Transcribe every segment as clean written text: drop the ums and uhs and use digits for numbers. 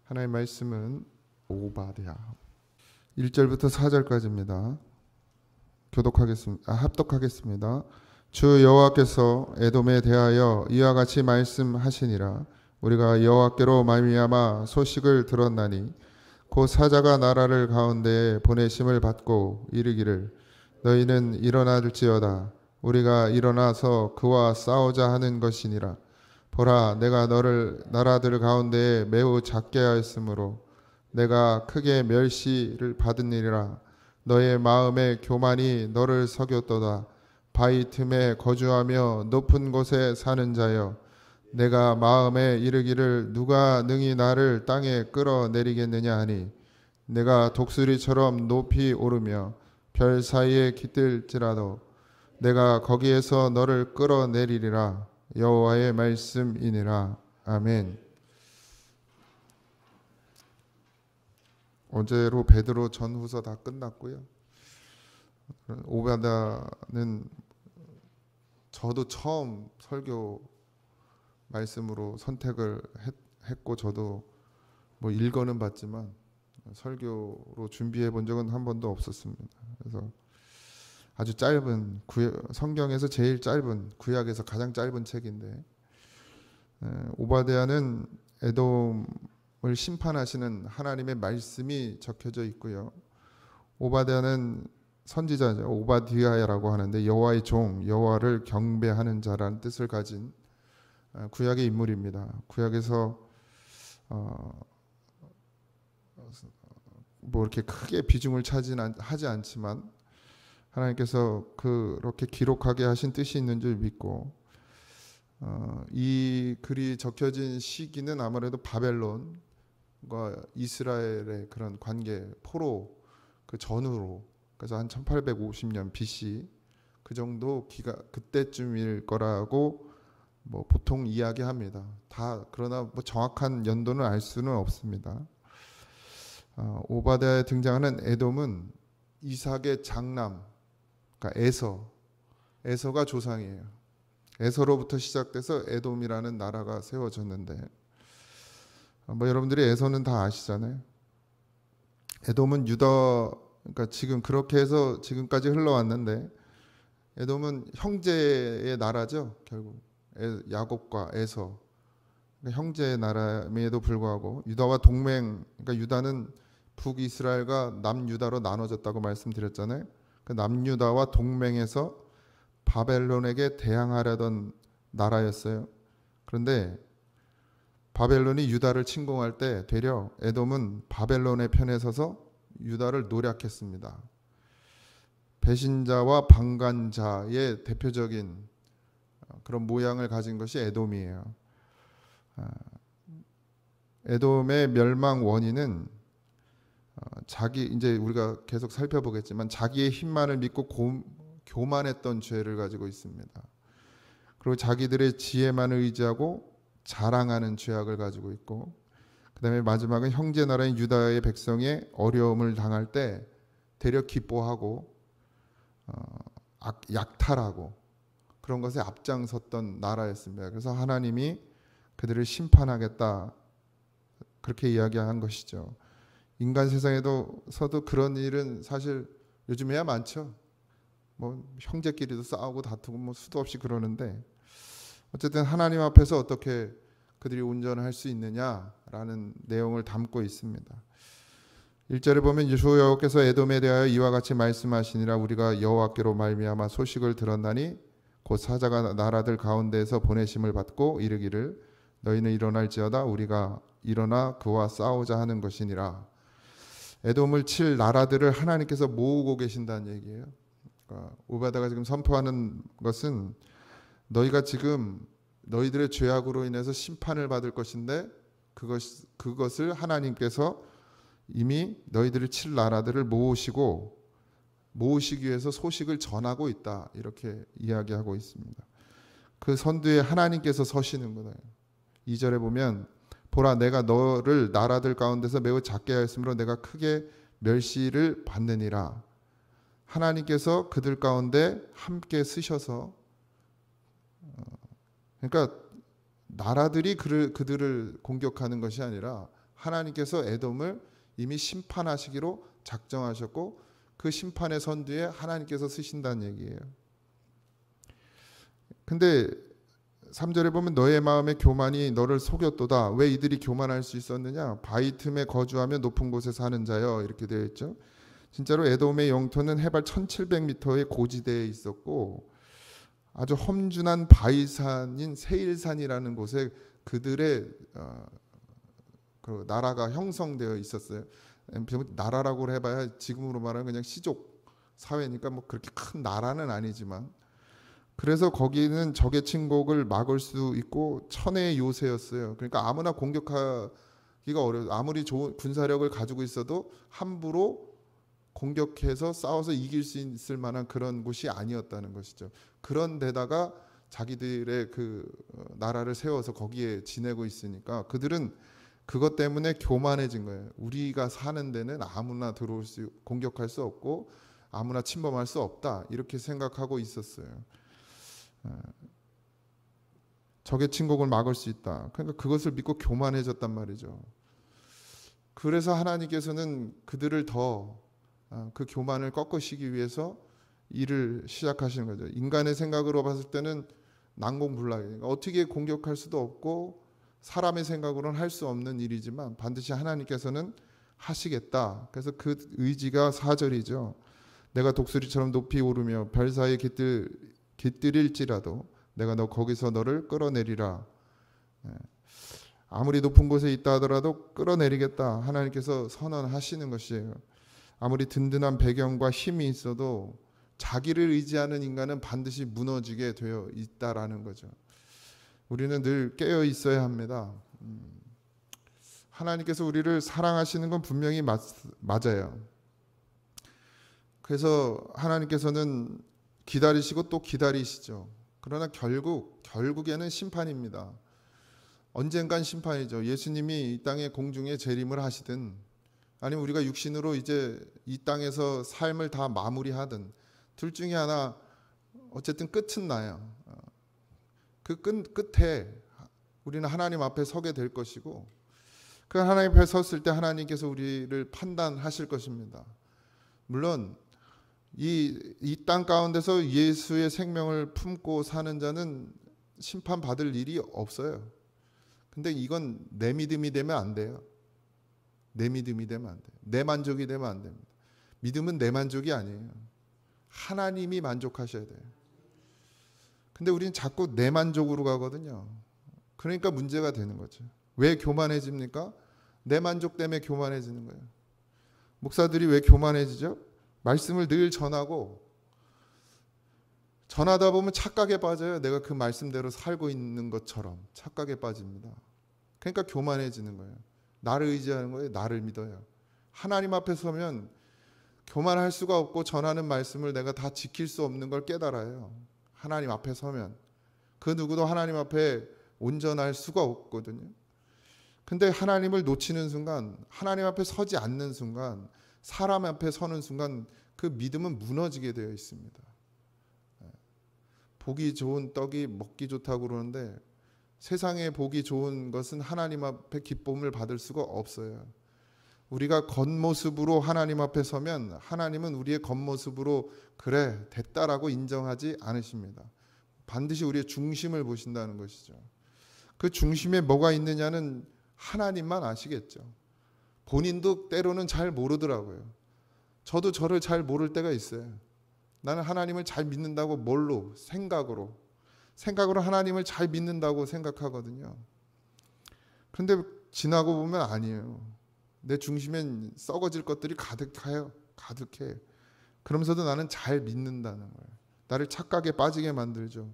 하나님의 말씀은 오바댜 1절부터 4절까지입니다. 합독하겠습니다. 주 여호와께서 에돔에 대하여 이와 같이 말씀하시니라. 우리가 여호와께로 말미암아 소식을 들었나니 곧 사자가 나라를 가운데에 보내심을 받고 이르기를 너희는 일어날지어다. 우리가 일어나서 그와 싸우자 하는 것이니라. 보라, 내가 너를 나라들 가운데에 매우 작게 하였으므로 내가 크게 멸시를 받으니라. 너의 마음의 교만이 너를 속였도다. 바위 틈에 거주하며 높은 곳에 사는 자여, 내가 마음에 이르기를 누가 능히 나를 땅에 끌어내리겠느냐 하니 내가 독수리처럼 높이 오르며 별 사이에 깃들지라도 내가 거기에서 너를 끌어내리리라. 여호와의 말씀이니라. 아멘. 어제로 베드로 전후서 다 끝났고요. 오바댜는 저도 처음 설교 말씀으로 선택을 했고 저도 뭐 읽어는 봤지만 설교로 준비해 본 적은 한 번도 없었습니다. 그래서 아주 짧은 성경에서 제일 짧은, 구약에서 가장 짧은 책인데, 오바댜는 에돔을 심판하시는 하나님의 말씀이 적혀져 있고요. 오바댜는 선지자죠. 오바디아라고 하는데 여호와의 종, 여호와를 경배하는 자라는 뜻을 가진 구약의 인물입니다. 구약에서 뭐 이렇게 크게 비중을 하지 않지만 하나님께서 그렇게 기록하게 하신 뜻이 있는 줄 믿고, 이 글이 적혀진 시기는 아무래도 바벨론과 이스라엘의 그런 관계, 포로 그 전후로, 그래서 한 1850년 BC 그 정도 그때쯤일 거라고 뭐 보통 이야기합니다. 그러나 뭐 정확한 연도는 알 수는 없습니다. 오바댜에 등장하는 에돔은 이삭의 장남, 그러니까 에서가 조상이에요. 에서로부터 시작돼서 에돔이라는 나라가 세워졌는데, 뭐 여러분들이 에서는 다 아시잖아요. 에돔은 그러니까 지금 그렇게 해서 지금까지 흘러왔는데, 에돔은 형제의 나라죠. 결국 야곱과 에서, 그러니까 형제의 나라임에도 불구하고 유다와 동맹, 그러니까 유다는 북이스라엘과 남유다로 나눠졌다고 말씀드렸잖아요. 그 남유다와 동맹해서 바벨론에게 대항하려던 나라였어요. 그런데 바벨론이 유다를 침공할 때 되려 에돔은 바벨론의 편에 서서 유다를 노략했습니다. 배신자와 방관자의 대표적인 그런 모양을 가진 것이 에돔이에요. 에돔의 멸망 원인은 이제 우리가 계속 살펴보겠지만 자기의 힘만을 믿고 교만했던 죄를 가지고 있습니다. 그리고 자기들의 지혜만을 의지하고 자랑하는 죄악을 가지고 있고, 그 다음에 마지막은 형제 나라인 유다의 백성의 어려움을 당할 때 되려 기뻐하고 약탈하고 그런 것에 앞장섰던 나라였습니다. 그래서 하나님이 그들을 심판하겠다, 그렇게 이야기한 것이죠. 인간 세상에서도 그런 일은 사실 요즘에야 많죠. 뭐 형제끼리도 싸우고 다투고 뭐 수도 없이 그러는데, 어쨌든 하나님 앞에서 어떻게 그들이 온전할 수 있느냐라는 내용을 담고 있습니다. 1절에 보면 주 여호와께서 에돔에 대하여 이와 같이 말씀하시니라. 우리가 여호와께로 말미암아 소식을 들었나니 곧 사자가 나라들 가운데에서 보내심을 받고 이르기를 너희는 일어날지어다. 우리가 일어나 그와 싸우자 하는 것이니라. 에돔을 칠 나라들을 하나님께서 모으고 계신다는 얘기예요. 그러니까 오바댜가 지금 선포하는 것은 너희가 지금 너희들의 죄악으로 인해서 심판을 받을 것인데 그것을 하나님께서 이미 너희들을 칠 나라들을 모으시기 위해서 소식을 전하고 있다, 이렇게 이야기하고 있습니다. 그 선두에 하나님께서 서시는 거예요. 2절에 보면 보라, 내가 너를 나라들 가운데서 매우 작게 하였으므로 내가 크게 멸시를 받느니라. 하나님께서 그들 가운데 함께 쓰셔서, 그러니까 나라들이 그들을 공격하는 것이 아니라 하나님께서 에돔을 이미 심판하시기로 작정하셨고 그 심판의 선두에 하나님께서 쓰신다는 얘기예요. 근데 3절에 보면 너의 마음의 교만이 너를 속였도다. 왜 이들이 교만할 수 있었느냐? 바위 틈에 거주하며 높은 곳에 사는 자여, 이렇게 되어 있죠. 진짜로 에돔의 영토는 해발 1700m의 고지대에 있었고 아주 험준한 바위산인 세일산이라는 곳에 그들의 그 나라가 형성되어 있었어요. 나라라고 해봐야 지금으로 말하면 그냥 시족 사회니까 뭐 그렇게 큰 나라는 아니지만, 그래서 거기는 적의 침공을 막을 수 있고 천혜의 요새였어요. 그러니까 아무나 공격하기가 어려워요. 아무리 좋은 군사력을 가지고 있어도 함부로 공격해서 싸워서 이길 수 있을 만한 그런 곳이 아니었다는 것이죠. 그런 데다가 자기들의 그 나라를 세워서 거기에 지내고 있으니까 그들은 그것 때문에 교만해진 거예요. 우리가 사는 데는 아무나 들어올 수, 공격할 수 없고 아무나 침범할 수 없다, 이렇게 생각하고 있었어요. 적의 침공을 막을 수 있다. 그러니까 그것을 믿고 교만해졌단 말이죠. 그래서 하나님께서는 그들을 더 그 교만을 꺾으시기 위해서 일을 시작하시는 거죠. 인간의 생각으로 봤을 때는 난공불락이에요. 어떻게 공격할 수도 없고 사람의 생각으로는 할 수 없는 일이지만 반드시 하나님께서는 하시겠다. 그래서 그 의지가 4절이죠. 내가 독수리처럼 높이 오르며 별 사이에 깃들일지라도 내가 너 거기서 너를 끌어내리라. 아무리 높은 곳에 있다 하더라도 끌어내리겠다. 하나님께서 선언하시는 것이에요. 아무리 든든한 배경과 힘이 있어도 자기를 의지하는 인간은 반드시 무너지게 되어 있다라는 거죠. 우리는 늘 깨어 있어야 합니다. 하나님께서 우리를 사랑하시는 건 분명히 맞아요. 그래서 하나님께서는 기다리시고 또 기다리시죠. 그러나 결국에는 심판입니다. 언젠간 심판이죠. 예수님이 이 땅의 공중에 재림을 하시든 아니면 우리가 육신으로 이제 이 땅에서 삶을 다 마무리하든 둘 중에 하나, 어쨌든 끝은 나요. 그 끝에 우리는 하나님 앞에 서게 될 것이고 그 하나님 앞에 섰을 때 하나님께서 우리를 판단하실 것입니다. 물론 이 땅 가운데서 예수의 생명을 품고 사는 자는 심판받을 일이 없어요. 근데 이건 내 믿음이 되면 안 돼요. 내 믿음이 되면 안 돼요. 내 만족이 되면 안 됩니다. 믿음은 내 만족이 아니에요. 하나님이 만족하셔야 돼요. 근데 우리는 자꾸 내 만족으로 가거든요. 그러니까 문제가 되는 거죠. 왜 교만해집니까? 내 만족 때문에 교만해지는 거예요. 목사들이 왜 교만해지죠? 말씀을 늘 전하고 전하다 보면 착각에 빠져요. 내가 그 말씀대로 살고 있는 것처럼 착각에 빠집니다. 그러니까 교만해지는 거예요. 나를 의지하는 거예요. 나를 믿어요. 하나님 앞에 서면 교만할 수가 없고 전하는 말씀을 내가 다 지킬 수 없는 걸 깨달아요. 하나님 앞에 서면 그 누구도 하나님 앞에 온전할 수가 없거든요. 근데 하나님을 놓치는 순간, 하나님 앞에 서지 않는 순간, 사람 앞에 서는 순간 그 믿음은 무너지게 되어 있습니다. 보기 좋은 떡이 먹기 좋다고 그러는데 세상에 보기 좋은 것은 하나님 앞에 기쁨을 받을 수가 없어요. 우리가 겉모습으로 하나님 앞에 서면 하나님은 우리의 겉모습으로 그래 됐다라고 인정하지 않으십니다. 반드시 우리의 중심을 보신다는 것이죠. 그 중심에 뭐가 있느냐는 하나님만 아시겠죠. 본인도 때로는 잘 모르더라고요. 저도 저를 잘 모를 때가 있어요. 나는 하나님을 잘 믿는다고 뭘로? 생각으로 하나님을 잘 믿는다고 생각하거든요. 그런데 지나고 보면 아니에요. 내 중심엔 썩어질 것들이 가득해. 그러면서도 나는 잘 믿는다는 거예요. 나를 착각에 빠지게 만들죠.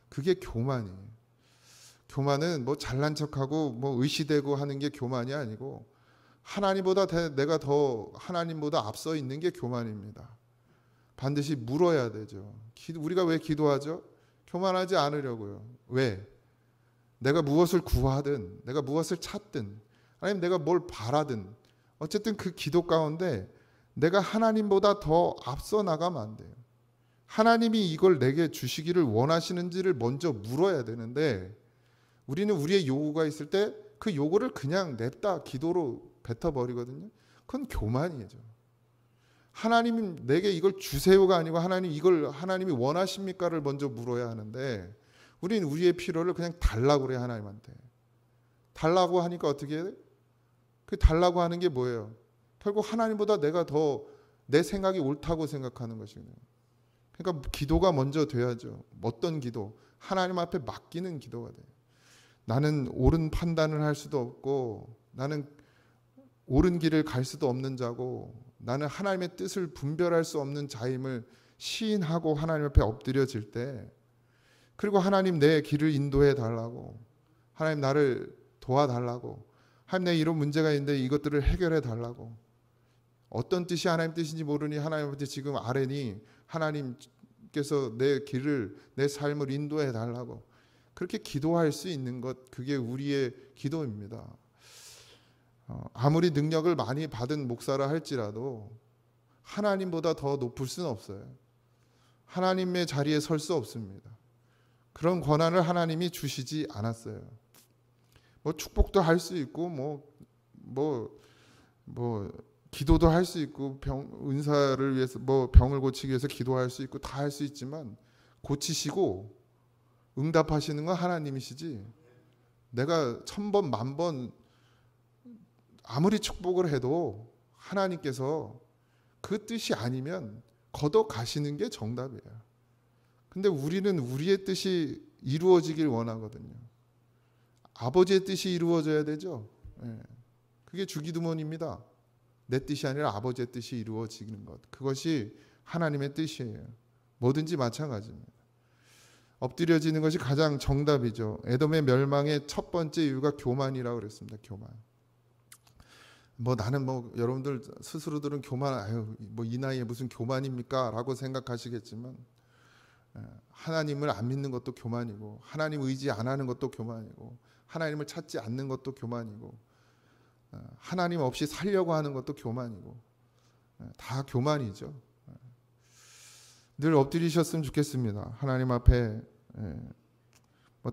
그게 교만이에요. 교만은 뭐 잘난 척하고 뭐 의시되고 하는 게 교만이 아니고 하나님보다 내가 더 하나님보다 앞서 있는 게 교만입니다. 반드시 물어야 되죠. 우리가 왜 기도하죠? 교만하지 않으려고요. 왜? 내가 무엇을 구하든 내가 무엇을 찾든 아니면 내가 뭘 바라든 어쨌든 그 기도 가운데 내가 하나님보다 더 앞서 나가면 안 돼요. 하나님이 이걸 내게 주시기를 원하시는지를 먼저 물어야 되는데 우리는 우리의 요구가 있을 때 그 요구를 그냥 냅다 기도로 뱉어버리거든요. 그건 교만이죠. 하나님이 내게 이걸 주세요가 아니고 하나님 이걸 하나님이 원하십니까를 먼저 물어야 하는데 우리는 우리의 필요를 그냥 달라고 그래요. 하나님한테. 달라고 하니까 어떻게 해요? 그 달라고 하는 게 뭐예요? 결국 하나님보다 내가 더 내 생각이 옳다고 생각하는 것이거든요. 그러니까 기도가 먼저 돼야죠. 어떤 기도? 하나님 앞에 맡기는 기도가 돼요. 나는 옳은 판단을 할 수도 없고 나는 옳은 길을 갈 수도 없는 자고 나는 하나님의 뜻을 분별할 수 없는 자임을 시인하고 하나님 앞에 엎드려질 때 그리고 하나님 내 길을 인도해 달라고 하나님 나를 도와달라고 하나님 내 이런 문제가 있는데 이것들을 해결해 달라고 어떤 뜻이 하나님 뜻인지 모르니 하나님한테 지금 아뢰니 하나님께서 내 길을 내 삶을 인도해 달라고 그렇게 기도할 수 있는 것 그게 우리의 기도입니다. 아무리 능력을 많이 받은 목사라 할지라도 하나님보다 더 높을 수는 없어요. 하나님의 자리에 설 수 없습니다. 그런 권한을 하나님이 주시지 않았어요. 뭐 축복도 할 수 있고 기도도 할 수 있고 은사를 위해서 병을 고치기 위해서 기도할 수 있고 다 할 수 있지만 고치시고 응답하시는 건 하나님이시지 내가 1000번 10,000번 아무리 축복을 해도 하나님께서 그 뜻이 아니면 걷어 가시는 게 정답이에요. 근데 우리는 우리의 뜻이 이루어지길 원하거든요. 아버지의 뜻이 이루어져야 되죠. 그게 주기도문입니다. 내 뜻이 아니라 아버지의 뜻이 이루어지는 것. 그것이 하나님의 뜻이에요. 뭐든지 마찬가지입니다. 엎드려지는 것이 가장 정답이죠. 에돔의 멸망의 첫 번째 이유가 교만이라고 그랬습니다. 교만. 나는 여러분들 스스로들은 교만, 이 나이에 무슨 교만입니까? 라고 생각하시겠지만 하나님을 안 믿는 것도 교만이고 하나님 의지 안 하는 것도 교만이고 하나님을 찾지 않는 것도 교만이고 하나님 없이 살려고 하는 것도 교만이고 다 교만이죠. 늘 엎드리셨으면 좋겠습니다. 하나님 앞에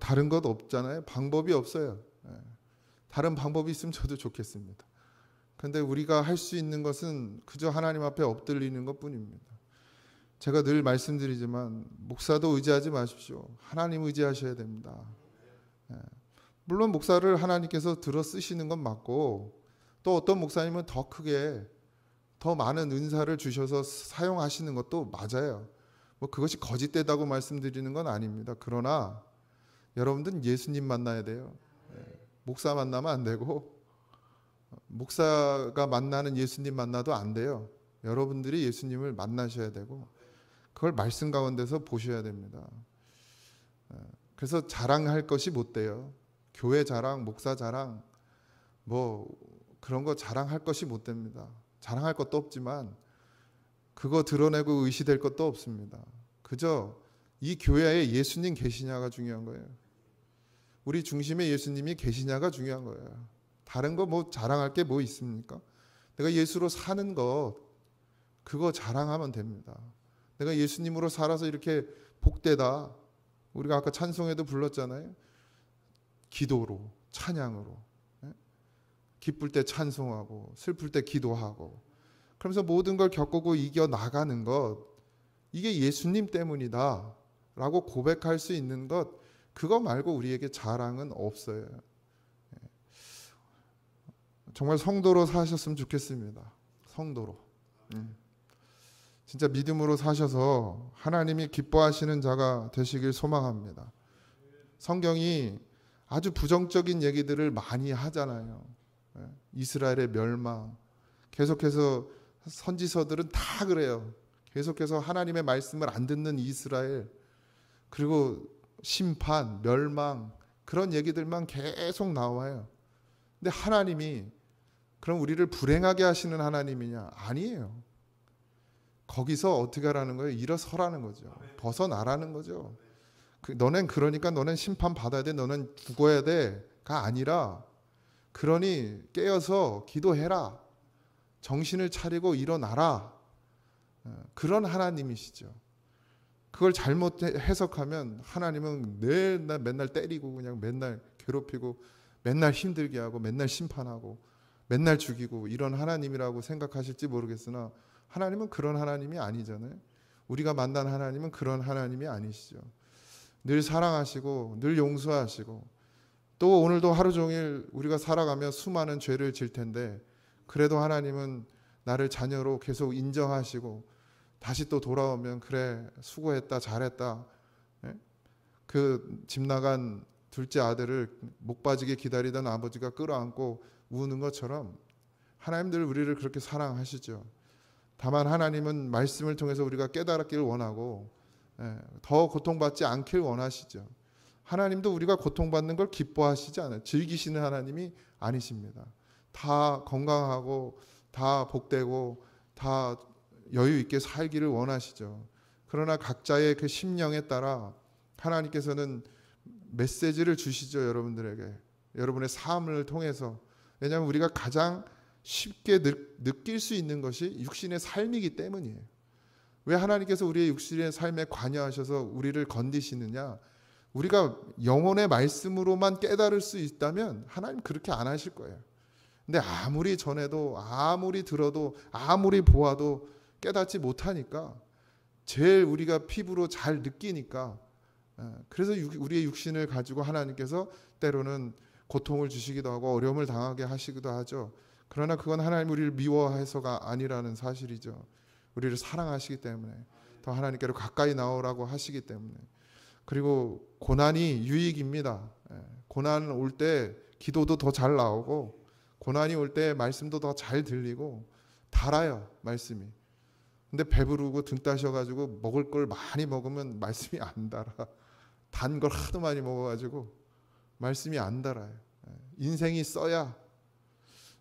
다른 것 없잖아요. 방법이 없어요. 다른 방법이 있으면 저도 좋겠습니다. 그런데 우리가 할 수 있는 것은 그저 하나님 앞에 엎드리는 것뿐입니다. 제가 늘 말씀드리지만 목사도 의지하지 마십시오. 하나님 의지하셔야 됩니다. 물론 목사를 하나님께서 들어 쓰시는 건 맞고 또 어떤 목사님은 더 크게 더 많은 은사를 주셔서 사용하시는 것도 맞아요. 그것이 거짓되다고 말씀드리는 건 아닙니다. 그러나 여러분들은 예수님 만나야 돼요. 목사 만나면 안 되고 목사가 만나는 예수님 만나도 안 돼요. 여러분들이 예수님을 만나셔야 되고 그걸 말씀 가운데서 보셔야 됩니다. 그래서 자랑할 것이 못 돼요. 교회 자랑, 목사 자랑, 그런 거 자랑할 것이 못 됩니다. 자랑할 것도 없지만 그거 드러내고 의시될 것도 없습니다. 그저 이 교회에 예수님 계시냐가 중요한 거예요. 우리 중심에 예수님이 계시냐가 중요한 거예요. 다른 거 자랑할 게 뭐 있습니까? 내가 예수로 사는 것 그거 자랑하면 됩니다. 내가 예수님으로 살아서 이렇게 복되다. 우리가 아까 찬송에도 불렀잖아요. 기도로, 찬양으로. 기쁠 때 찬송하고 슬플 때 기도하고 그러면서 모든 걸 겪고 이겨나가는 것 이게 예수님 때문이다 라고 고백할 수 있는 것 그거 말고 우리에게 자랑은 없어요. 정말 성도로 사셨으면 좋겠습니다. 성도로. 진짜 믿음으로 사셔서 하나님이 기뻐하시는 자가 되시길 소망합니다. 성경이 아주 부정적인 얘기들을 많이 하잖아요. 이스라엘의 멸망. 계속해서 선지서들은 다 그래요. 계속해서 하나님의 말씀을 안 듣는 이스라엘. 그리고 심판, 멸망 그런 얘기들만 계속 나와요. 근데 하나님이 그럼 우리를 불행하게 하시는 하나님이냐? 아니에요. 거기서 어떻게 하라는 거예요? 일어서라는 거죠. 벗어나라는 거죠. 너넨 그러니까 너넨 심판받아야 돼. 너넨 죽어야 돼가 아니라 그러니 깨어서 기도해라. 정신을 차리고 일어나라. 그런 하나님이시죠. 그걸 잘못 해석하면 하나님은 맨날 때리고 그냥 맨날 괴롭히고 맨날 힘들게 하고 맨날 심판하고 맨날 죽이고 이런 하나님이라고 생각하실지 모르겠으나 하나님은 그런 하나님이 아니잖아요. 우리가 만난 하나님은 그런 하나님이 아니시죠. 늘 사랑하시고 늘 용서하시고 또 오늘도 하루 종일 우리가 살아가며 수많은 죄를 질 텐데 그래도 하나님은 나를 자녀로 계속 인정하시고 다시 또 돌아오면 그래 수고했다 잘했다. 그 집 나간 둘째 아들을 목 빠지게 기다리던 아버지가 끌어안고 우는 것처럼 하나님 늘 우리를 그렇게 사랑하시죠. 다만 하나님은 말씀을 통해서 우리가 깨달았기를 원하고 더 고통받지 않길 원하시죠. 하나님도 우리가 고통받는 걸 기뻐하시지 않아요. 즐기시는 하나님이 아니십니다. 다 건강하고 다 복되고 다 여유 있게 살기를 원하시죠. 그러나 각자의 그 심령에 따라 하나님께서는 메시지를 주시죠. 여러분들에게. 여러분의 삶을 통해서. 왜냐하면 우리가 가장 쉽게 느낄 수 있는 것이 육신의 삶이기 때문이에요. 왜 하나님께서 우리의 육신의 삶에 관여하셔서 우리를 건디시느냐? 우리가 영혼의 말씀으로만 깨달을 수 있다면 하나님 그렇게 안 하실 거예요. 근데 아무리 전해도 아무리 들어도 아무리 보아도 깨닫지 못하니까 제일 우리가 피부로 잘 느끼니까 그래서 우리의 육신을 가지고 하나님께서 때로는 고통을 주시기도 하고 어려움을 당하게 하시기도 하죠. 그러나 그건 하나님 우리를 미워해서가 아니라는 사실이죠. 우리를 사랑하시기 때문에 더 하나님께로 가까이 나오라고 하시기 때문에. 그리고 고난이 유익입니다. 고난 올 때 기도도 더 잘 나오고 고난이 올 때 말씀도 더 잘 들리고 달아요 말씀이. 근데 배부르고 등 따셔가지고 먹을 걸 많이 먹으면 말씀이 안 달아. 단 걸 하도 많이 먹어가지고 말씀이 안 달아요. 인생이 써야.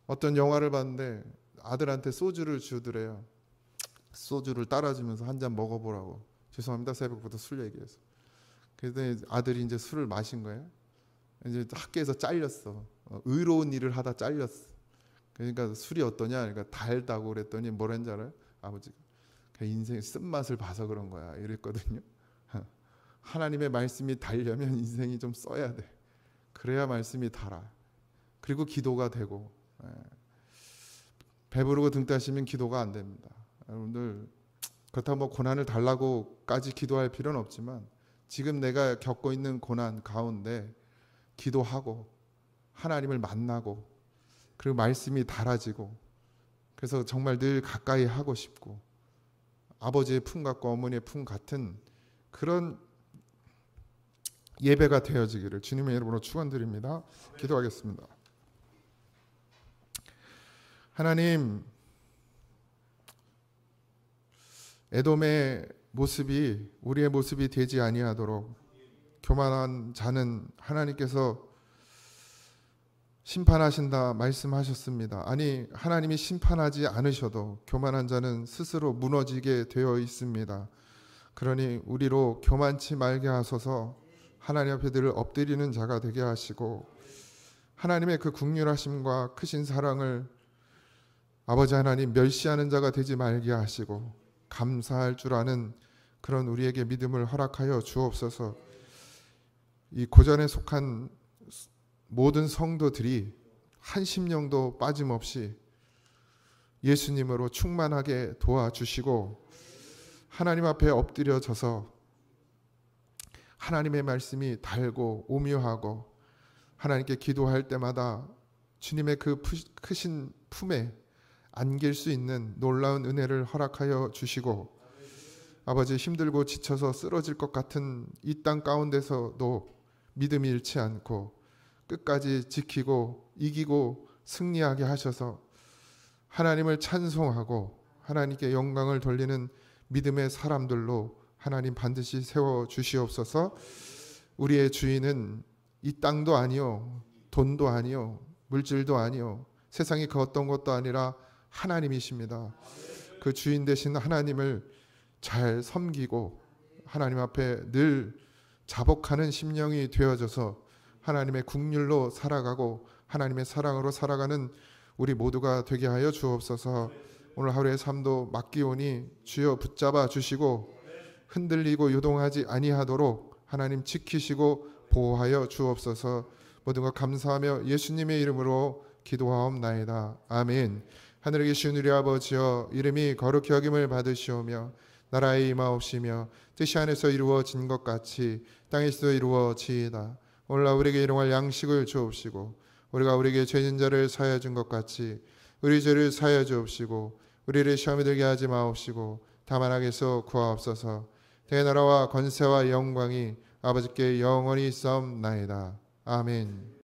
어떤 영화를 봤는데 아들한테 소주를 주더래요. 소주를 따라주면서 한 잔 먹어보라고. 죄송합니다. 새벽부터 술 얘기해서. 그래서 아들이 이제 술을 마신 거예요. 이제 학교에서 잘렸어. 의로운 일을 하다 잘렸어. 그러니까 술이 어떠냐? 그러니까 달다고 그랬더니 뭐랬는지 알아요? 아버지가. 인생의 쓴맛을 봐서 그런 거야. 이랬거든요. 하나님의 말씀이 달려면 인생이 좀 써야 돼. 그래야 말씀이 달아. 그리고 기도가 되고. 배부르고 등 따시면 기도가 안 됩니다. 여러분들 그렇다고 뭐 고난을 달라고까지 기도할 필요는 없지만 지금 내가 겪고 있는 고난 가운데 기도하고 하나님을 만나고 그리고 말씀이 달아지고 그래서 정말 늘 가까이 하고 싶고 아버지의 품 같고 어머니의 품 같은 그런 예배가 되어지기를 주님의 이름으로 축원드립니다. 기도하겠습니다. 하나님, 에돔의 모습이 우리의 모습이 되지 아니하도록 교만한 자는 하나님께서 심판하신다 말씀하셨습니다. 아니 하나님이 심판하지 않으셔도 교만한 자는 스스로 무너지게 되어 있습니다. 그러니 우리로 교만치 말게 하소서. 하나님 앞에 늘 엎드리는 자가 되게 하시고 하나님의 그 긍휼하심과 크신 사랑을 아버지 하나님 멸시하는 자가 되지 말게 하시고 감사할 줄 아는 그런 우리에게 믿음을 허락하여 주옵소서. 이 고전에 속한 모든 성도들이 한 심령도 빠짐없이 예수님으로 충만하게 도와주시고 하나님 앞에 엎드려져서 하나님의 말씀이 달고 오묘하고 하나님께 기도할 때마다 주님의 그 크신 품에 안길 수 있는 놀라운 은혜를 허락하여 주시고 아버지 힘들고 지쳐서 쓰러질 것 같은 이 땅 가운데서도 믿음이 잃지 않고 끝까지 지키고 이기고 승리하게 하셔서 하나님을 찬송하고 하나님께 영광을 돌리는 믿음의 사람들로 하나님 반드시 세워 주시옵소서. 우리의 주인은 이 땅도 아니요 돈도 아니요 물질도 아니요 세상이 그 어떤 것도 아니라 하나님이십니다. 그 주인 되신 하나님을 잘 섬기고 하나님 앞에 늘 자복하는 심령이 되어져서 하나님의 긍휼로 살아가고 하나님의 사랑으로 살아가는 우리 모두가 되게 하여 주옵소서. 오늘 하루의 삶도 맡기오니 주여 붙잡아 주시고 흔들리고 요동하지 아니하도록 하나님 지키시고 보호하여 주옵소서. 모든 것 감사하며 예수님의 이름으로 기도하옵나이다. 아멘. 하늘에 계신 우리 아버지여, 이름이 거룩히 여김을 받으시오며 나라에 임하옵시며 뜻이 하늘에서 이루어진 것 같이 땅에서도 이루어지이다. 오늘날 우리에게 일용할 양식을 주옵시고 우리가 우리에게 죄진 자를 사하여 준 것 같이 우리 죄를 사하여 주옵시고 우리를 시험에 들게 하지 마옵시고 다만 악에서 구하옵소서. 대나라와 권세와 영광이 아버지께 영원히 있사옵나이다. 아멘.